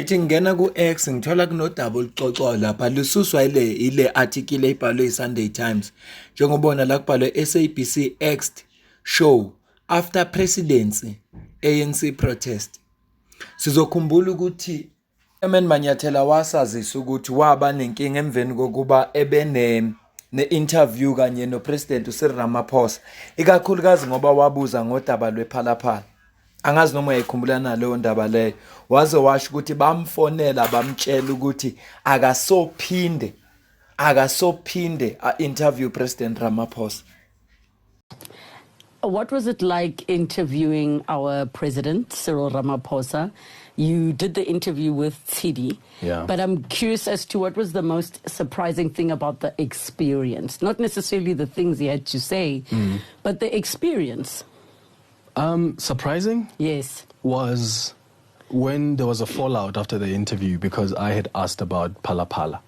ngithi ngena ku-X ngithola kunodaba oluxoxwayo lapha lususwa ile article ebhalwe i-Sunday Times njengobona la kubhalwe SABC X show after presidency ANC protest. Sizokhumbula ukuthi Clement Manyathela wasazisa ukuthi waba nenkinga emveni kokuba ne-interview kanye no-President uCyril Ramaphosa, ikakhulukazi ngoba wabuza ngodaba lwePhalaphala. Angazi noma uyayikhumbula naleyo ndaba leyo. Waze washo ukuthi bamfonela bamtshela ukuthi akasophinde interview President Ramaphosa. What was it like interviewing our president, Cyril Ramaphosa? You did the interview with Tshidi, but I'm curious as to what was the most surprising thing about the experience. Not necessarily the things he had to say, but the experience. Surprising? Yes. Was when there was a fallout after the interview because I had asked about Phalaphala.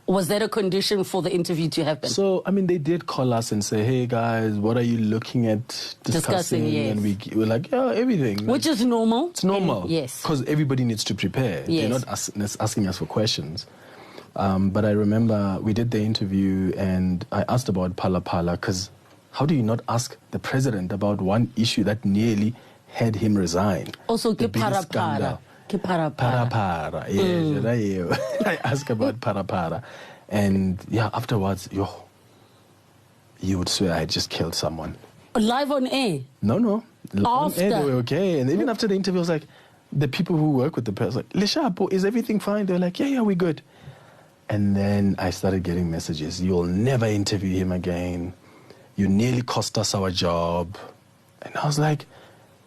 Was that a condition for the interview to happen? So, I mean, they did call us and say, hey, guys, what are you looking at discussing? Yes. And we were like, yeah, everything. Which is normal. It's normal. Yes. Because everybody needs to prepare. Yes. They're not asking us for questions. But I remember we did the interview and I asked about Phalaphala because how do you not ask the president about one issue that nearly had him resign? Also, the biggest scandal. Parapara, yes. I asked about Parapara. And yeah, afterwards, you would swear I had just killed someone. Live on air? No. On After? air, they were okay. And even after the interview, I was like, the people who work with the press, like, Leshapo, is everything fine? They were like, yeah, we're good. And then I started getting messages. You'll never interview him again. You nearly cost us our job. And I was like,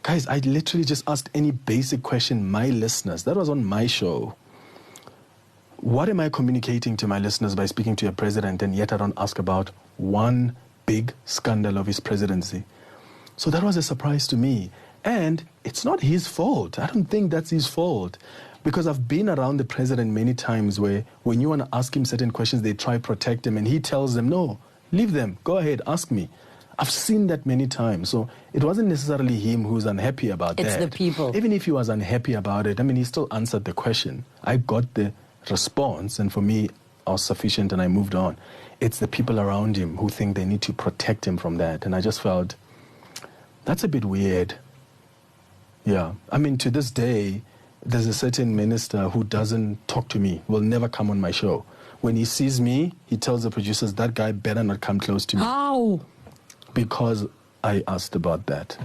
guys, I literally just asked any basic question my listeners. That was on my show. What am I communicating to my listeners by speaking to a president and yet I don't ask about one big scandal of his presidency? So that was a surprise to me. And it's not his fault. I don't think that's his fault. Because I've been around the president many times where when you want to ask him certain questions, they try to protect him and he tells them, no, leave them, go ahead, ask me. I've seen that many times. So it wasn't necessarily him who's unhappy about that. It's the people. Even if he was unhappy about it, I mean, he still answered the question. I got the response, and for me, I was sufficient and I moved on. It's the people around him who think they need to protect him from that. And I just felt, that's a bit weird. Yeah. I mean, to this day, there's a certain minister who doesn't talk to me, will never come on my show. When he sees me, he tells the producers, that guy better not come close to me. How? Because I asked about that.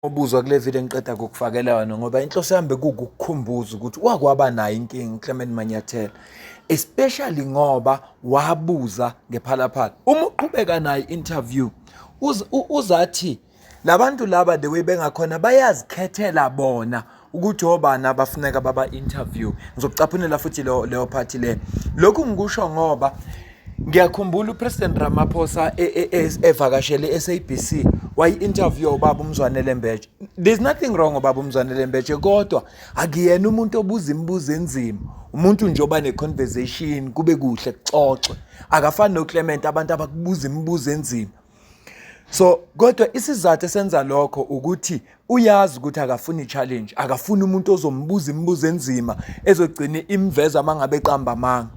Ubuzwa kule video engiqeda ukufakela yona ngoba inhloso yami bekukukhumbuza ukuthi wakwaba nayo inkinga Clement Manyathela, especially ngoba wabuza ngePhalaphala. Uma uqhubeka nayo interview uzathi labantu laba the way bengakhona bayazikhethela bona ukuthi obani abafuneka baba interview. Ngizokucaphunela futhi leyo part le. Lokhu ngikusho ngoba ngiyakhumbula uPresident Ramaphosa evakashele SABC wayi-interview ubaba uMzwanele Mbeje. There's nothing wrong ubaba uMzwanele Mbeje, kodwa akuyena umuntu obuza imibuzo enzima. Umuntu nje oba ne-conversation kube kuhle kuxoxwe. Akafani noClement abantu abakubuza imibuzo enzima. So kodwa isizathu esenza lokho ukuthi uyazi ukuthi akafuni challenge, akafuni umuntu ozombuza imibuzo enzima ezogcina imveza mangabe eqamba amanga.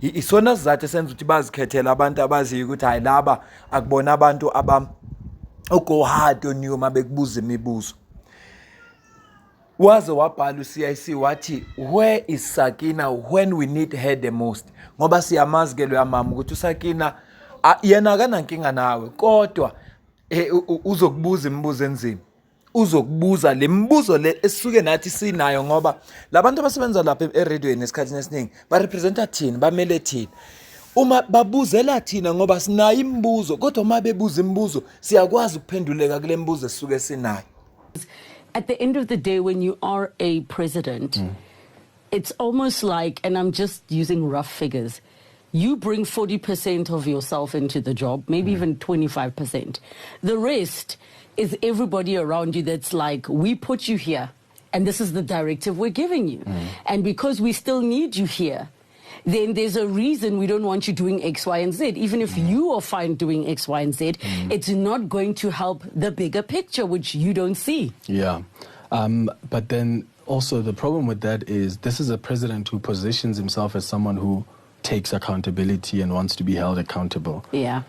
Isona sizathu esenza ukuthi bazikhethela abantu abaziyo ukuthi hayi laba akubona abantu go hard on you mabekubuza imibuzo. Waze wabhala uCIC wathi, where is Sakina when we need her the most? Ngoba siyamazi ke lo yamama ukuthi uSakina yena akanankinga nawe, kodwa uzokubuza imibuzo enzima. Uzokubuza le mibuzo le esisuke nathi sinayo ngoba labantu abasebenza lapha eRadioweni esikhathini esiningi ba representa thina, bamele thina. Uma babuzela thina ngoba sinayo imibuzo, kodwa uma bebuza imibuzo siyakwazi ukuphenduleka kule mibuzo esisuke sinayo. At the end of the day, when you are a president, it's almost like, and I'm just using rough figures, you bring 40% of yourself into the job, maybe even 25%. The rest is everybody around you that's like, we put you here, and this is the directive we're giving you. And because we still need you here, then there's a reason we don't want you doing X, Y, and Z. Even if you are fine doing X, Y, and Z, it's not going to help the bigger picture, which you don't see. Yeah. But then Also, the problem with that is this is a president who positions himself as someone who takes accountability and wants to be held accountable. Yeah.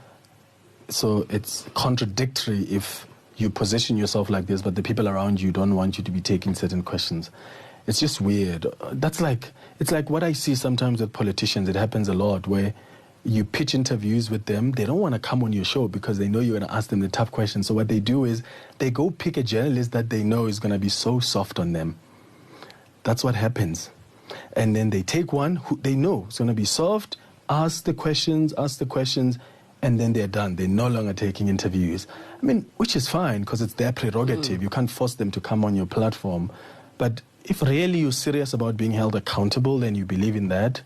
So it's contradictory if you position yourself like this, but the people around you don't want you to be taking certain questions. It's just weird. It's like what I see sometimes with politicians. It happens a lot where you pitch interviews with them. They don't want to come on your show because they know you're going to ask them the tough questions. So what they do is they go pick a journalist that they know is going to be so soft on them. That's what happens. And then they take one who they know is going to be soft, ask the questions, and then they're done. They're no longer taking interviews. I mean, which is fine because it's their prerogative. You can't force them to come on your platform. But if really you're serious about being held accountable and you believe in that,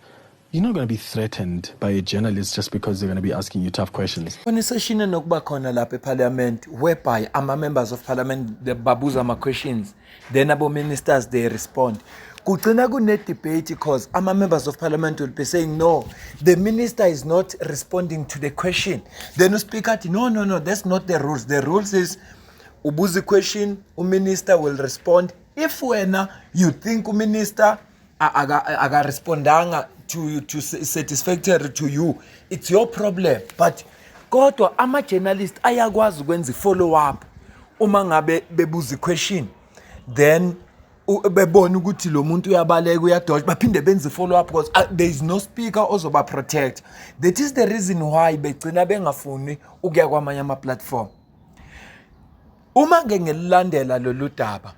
you're not going to be threatened by a journalist just because they're going to be asking you tough questions. Kunesession enokuba khona lapha eParliament whereby members of Parliament they babuza questions, then abo ministers they respond. Kugcina kune debate because members of Parliament will be saying no, the minister is not responding to the question. Then the speaker athi no, that's not the rules. The rules is ubuza question, minister will respond. If you think minister aga respondanga to satisfactory to you, it's your problem. But kodwa journalist ayakwazi ukwenza follow up uma ngabe bebuza question, then bebona ukuthi lo muntu uyabaleka uyadodge baphinde benze follow up because there is no speaker ozoba protect. That is the reason why begcina bengafuni ukuya kwamanye ama platform. Uma ngelilandela lolu daba,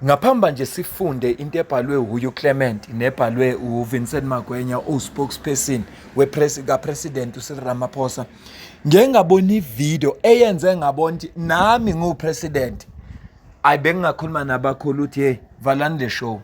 ngaphamba nje sifunde into ebhalwe uHugh Clement nebhalwe uVincent Magwenya spokesperson wepresident uCyril Ramaphosa, ngengabona ivideo eyenze ngabona ukuthi nami ngupresident ayibengakhuluma nabakhulu uthi hey valani the show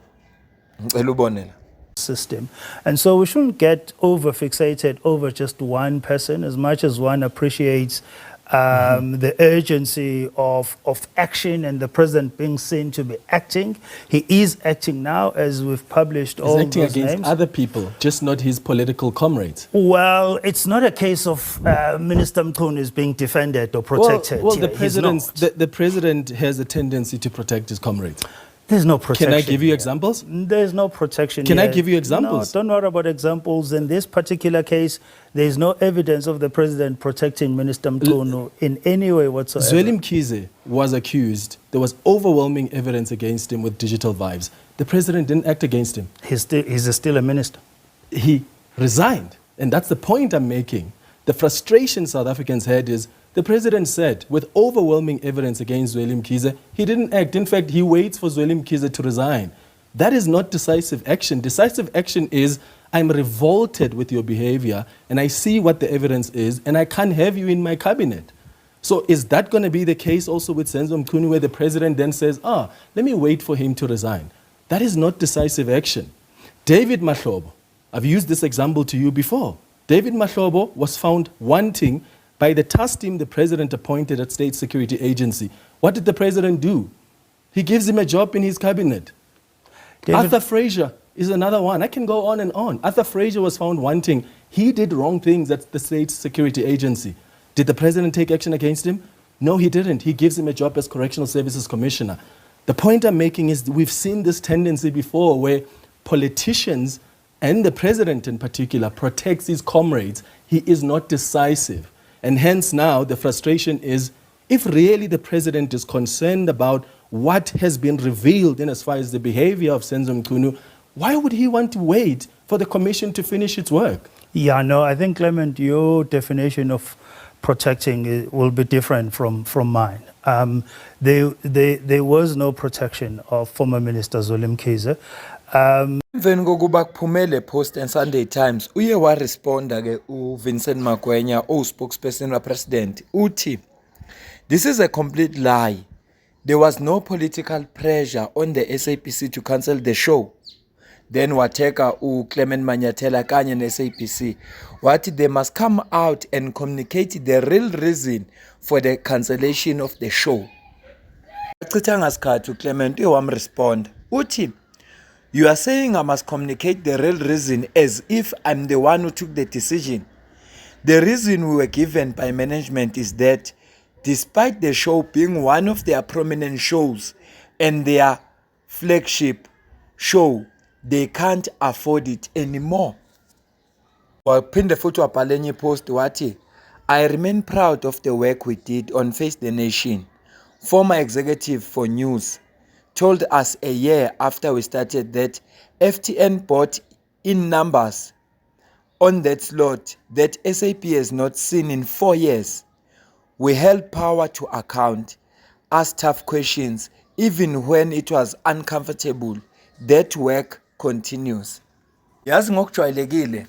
ngicela ubonela system. And so we shouldn't get over fixated over just one person as much as one appreciates the urgency of action and the president being seen to be acting. He is acting now, as we've published all acting those against names. Other people, just not his political comrades. Well, it's not a case of Minister Mkhunu is being defended or protected. Well, here. the president has a tendency to protect his comrades. There's no protection. Can I give you here. examples? There's no protection. Can here. I give you examples? No, don't worry about examples. In this particular case, there is no evidence of the president protecting Minister Mkhunu in any way whatsoever. Zweli Mkhize was accused. There was overwhelming evidence against him with digital vibes. The president didn't act against him. He's still a minister. He resigned. And that's the point I'm making. The frustration South Africans had is the president said, with overwhelming evidence against Zweli Mkhize, he didn't act. In fact, he waits for Zweli Mkhize to resign. That is not decisive action. Decisive action is, I'm revolted with your behavior, and I see what the evidence is, and I can't have you in my cabinet. So is that going to be the case also with Senzo Mkhunu, where the president then says, let me wait for him to resign? That is not decisive action. David Mahlobo, I've used this example to you before. David Mahlobo was found wanting by the task team the president appointed at State Security Agency. What did the president do? He gives him a job in his cabinet. Arthur Fraser is another one. I can go on and on. Arthur Fraser was found wanting. He did wrong things at the State Security Agency. Did the president take action against him? No, he didn't. He gives him a job as Correctional Services Commissioner. The point I'm making is we've seen this tendency before where politicians and the president in particular protects his comrades. He is not decisive. And hence now the frustration is, if really the president is concerned about what has been revealed in as far as the behavior of Senzo Mkhunu, why would he want to wait for the commission to finish its work? Yeah, no, I think, Clement, your definition of protecting will be different from mine. There was no protection of former Minister Zweli Mkhize. Emveni kokuba kuphumele post and Sunday Times uye waresponda ke uVincent Magwenya spokesperson wepresident uthi this is a complete lie. There was no political pressure on the SABC to cancel the show. Then wateka uClement Manyathela kanye neSABC wathi they must come out and communicate the real reason for the cancellation of the show. Achitha ngasikhathi uClement wamrespond uthi you are saying I must communicate the real reason as if I'm the one who took the decision. The reason we were given by management is that despite the show being one of their prominent shows, and their flagship show, they can't afford it anymore. Waphinde futhi wabhala enye post wathi, I remain proud of the work we did on Face the Nation. Former executive for news told us a year after we started that FTN bought in numbers on that slot that SAP has not seen in 4 years. We held power to account, asked tough questions, even when it was uncomfortable. That work continues. Yazi ngokujwayelekile,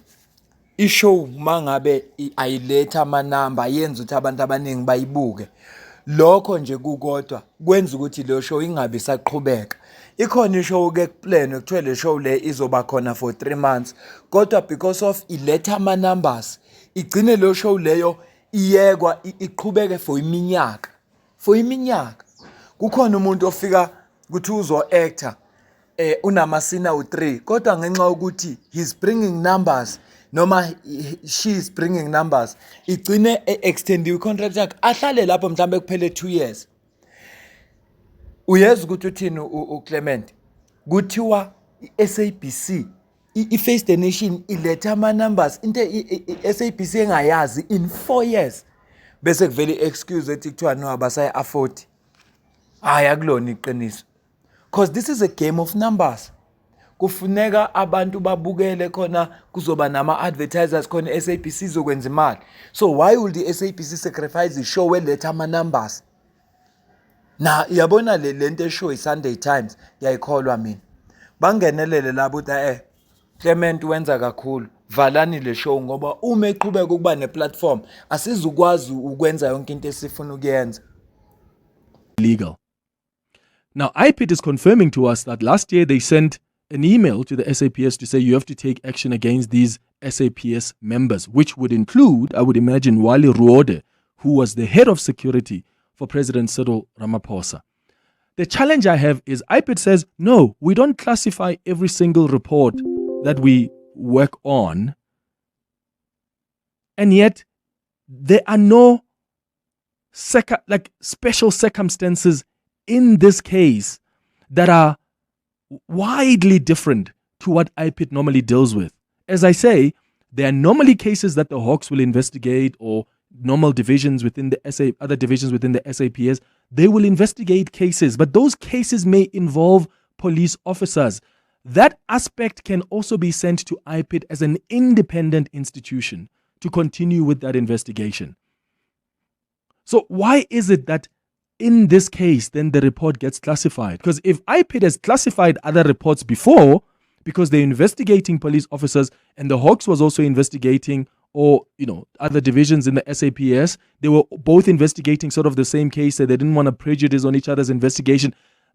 ishow mangabe ayiletha amanamba yenza ukuthi abantu abaningi bayibuke. Lokho nje kukodwa kwenza ukuthi le show ingabe saqhubeka. Ikhona ishow ke kuplan kuthiwa le show le izoba khona for 3 months, kodwa because of iletha ama numbers igcine le show leyo iyekwa iqhubeke for iminyaka. Kukhona umuntu ofika kuthi uzo actor unamasina u3 kodwa ngenxa ukuthi he's bringing numbers noma she is bringing numbers igcine extendiwe contract yakhe ahlale lapho mhlambe kuphele 2 years. Uyeza ukuthi uthini uClement kuthiwa iSABC iFace the Nation iletha ama numbers into iSABC engayazi in 4 years bese kuvela iexcuse ethi kuthiwa no abasayi afford. Hayi akulona iqiniso, because this is a game of numbers. Kufuneka abantu babukele khona kuzoba nama advertisers khona SABC izokwenza imali. So why would the SABC sacrifice the show eletha ama numbers? Na yabona le lento eshow iSunday Times ngiyayikholwa mina. Bangenelele labo ukuthi Clement wenza kakhulu, valani le show ngoba uma eqhubeka ukuba neplatform asizukwazi ukwenza yonke into esifuna ukuyenza. Legal. Now, IPID is confirming to us that last year they sent an email to the SAPS to say you have to take action against these SAPS members, which would include, I would imagine, Wally Ruode, who was the head of security for President Cyril Ramaphosa. The challenge I have is IPID says, no, we don't classify every single report that we work on, and yet there are no special circumstances in this case that are widely different to what IPID normally deals with. As I say, there are normally cases that the Hawks will investigate, or normal divisions within the other divisions within the SAPS, they will investigate cases, but those cases may involve police officers. That aspect can also be sent to IPID as an independent institution to continue with that investigation. So why is it that in this case, then the report gets classified? Because if IPID has classified other reports before, because they're investigating police officers, and the Hawks was also investigating, or, other divisions in the SAPS, they were both investigating sort of the same case, so they didn't want to prejudice on each other's investigation,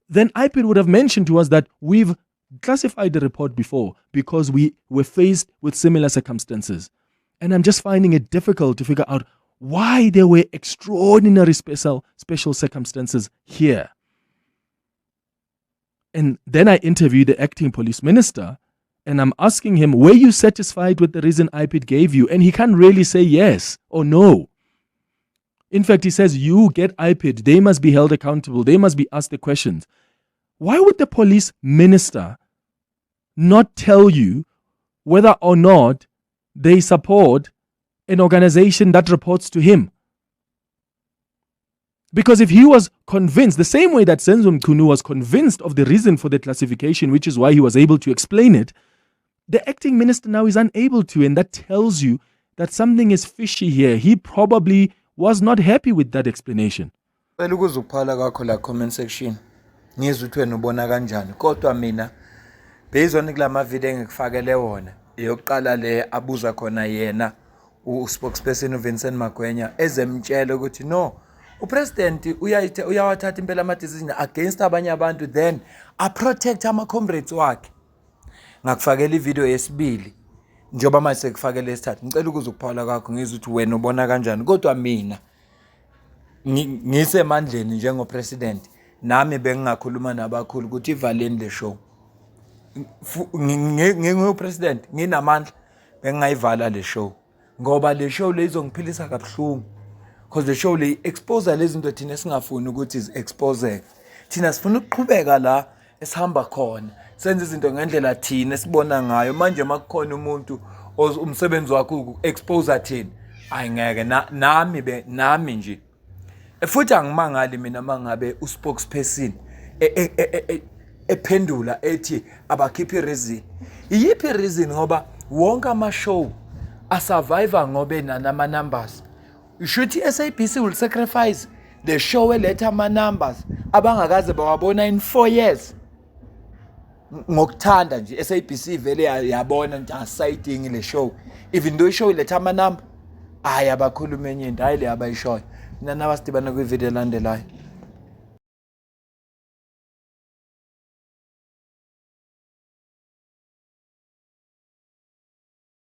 then IPID would have mentioned to us that we've classified the report before because we were faced with similar circumstances. And I'm just finding it difficult to figure out why there were extraordinary special circumstances here. And then I interviewed the acting police minister, and I'm asking him, were you satisfied with the reason IPID gave you? And he can't really say yes or no. In fact, he says, you get IPID, they must be held accountable, they must be asked the questions. Why would the police minister not tell you whether or not they support an organization that reports to him? Because if he was convinced, the same way that Senzo Mchunu was convinced of the reason for the classification, which is why he was able to explain it, the acting minister now is unable to, and that tells you that something is fishy here. He probably was not happy with that explanation. Well, ukuzuphala kakho la comment section. Ngizwe ukuthi wena ubona kanjani. Kodwa mina based on kulama video engikufakele wona, eyokuqala le abuza khona yena uspokesperson uVincent Magwenya ezemtshela ukuthi no, upresident uyawathatha impela ama decision against abanye abantu, then a protect ama comrades wakhe. Ngakufakela ivideo yesibili njoba manje sekufakele esithathu. Ngicela ukuzukuphala kakho ngizwe ukuthi wena ubona kanjani. Kodwa mina ngisemandleni njengo president, nami bengingakhuluma nabakhulu ukuthi ivaleni le show. Ngingu president nginamandla bengayivala le show ngoba le show le izongiphilisa kabuhlungu, because the show le expose lezi zinto thina singafuni ukuthi is expose. thina sifuna ukuqhubeka la esihamba khona senze izinto ngendlela thina esibona ngayo manje makukhona umuntu umsebenzi wakho uku-expose thina ayingeke nami nje futhi angimangali mina mangabe uspokesperson ephendula ethi abakhiphi reason iyiphi reason ngoba wonke ama-show asurvive ngobe nanama numbers shuthi SABC will sacrifice the show eletha ama-numbers abangakaze bawabona in 4 years ngokuthanda nje SABC vele yabona nje asayidingi le show even though ishow iletha ama-number hayi abakhuluma enye into hayi le abayishoyo mina nabasidibana kwivideo elandelayo.